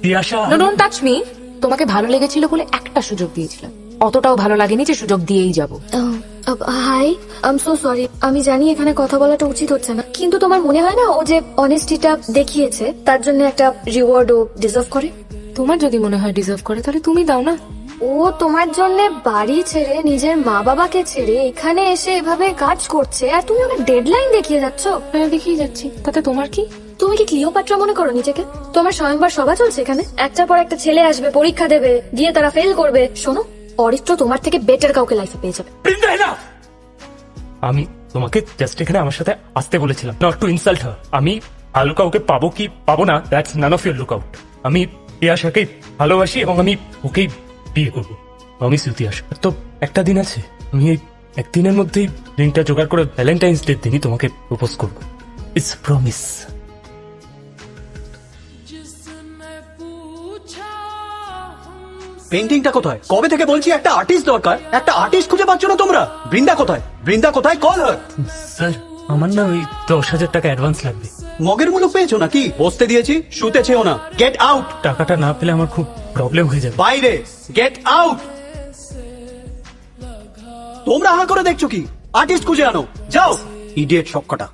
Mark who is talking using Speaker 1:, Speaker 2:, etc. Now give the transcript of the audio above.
Speaker 1: Tiyasha,
Speaker 2: no, don't touch me. তোমাকে ভালো লেগেছিল বলে একটা সুযোগ দিয়েছিলাম, অতটাও ভালো লাগেনি যে সুযোগ দিয়েই যাব।
Speaker 3: Hi, I am so sorry. আমি জানি এখানে কথা বলাটা উচিত হচ্ছে না, কিন্তু তোমার মনে হয় না ও যে অনেস্টিটা দেখিয়েছে তার জন্য একটা রিওয়ার্ড ও ডিজার্ভ করে?
Speaker 2: তোমার যদি মনে হয় ডিজার্ভ করে তাহলে তুমি দাও না।
Speaker 3: ও তোমার জন্য বাড়ি ছেড়ে নিজের মা বাবাকে ছেড়ে এখানে এসে এভাবে কাজ করছে, আর তুমি ওকে ডেডলাইন দেখিয়ে যাচ্ছ।
Speaker 2: হ্যাঁ, দেখিয়ে যাচ্ছি, তাতে তোমার কি?
Speaker 3: তুমি কি ক্লিওপাট্রা মনে করো নিজেকে? তোমার স্বয়ংবর সভা চলছে এখানে, একটার পর একটা ছেলে আসবে, পরীক্ষা দেবে, দিয়ে তারা ফেল করবে। শোনো, অরিত্র তোমার থেকে বেটার কাউকে লাইফে পেয়ে যাবে।
Speaker 1: বৃন্দা, না, আমি তোমাকে জাস্ট এখানে আমার সাথে আসতে বলেছিলাম, নট টু ইনসাল্ট হার। আমি ভালো কাউকে পাবো কি পাবো না, that's none of your lookout আউট। আমি তিয়াশাকেই ভালোবাসি এবং আমি ওকেই বিয়ে করবো। Promise you Tiasha. তো একটা দিন আছে, আমি এই একদিনের মধ্যেই রিংটা জোগাড় করে ভ্যালেন্টাইন্স ডে দিনই তোমাকে প্রপোজ করবো। It's promise.
Speaker 4: পেন্টিংটা কোথায়? কবে থেকে বলছি একটা আর্টিস্ট দরকার, একটা আর্টিস্ট খুঁজে পাচ্ছ না তোমরা? বৃন্দা কোথায়? বৃন্দা কোথায়? Call her.
Speaker 1: স্যার, আমার না ওই 10,000 টাকা অ্যাডভান্স লাগবে।
Speaker 4: মগের মুলুক পেয়েছো নাকি? বসতে দিয়েছি, শুতেছেও না। Get out.
Speaker 1: টাকাটা না পেলে আমার খুব প্রবলেম হয়ে যাবে।
Speaker 4: বাইরে, গেট আউট। তোমরা হা করে দেখছো কি? আর্টিস্ট খুঁজে আনো, যাও। ইডিয়েট সবকটা।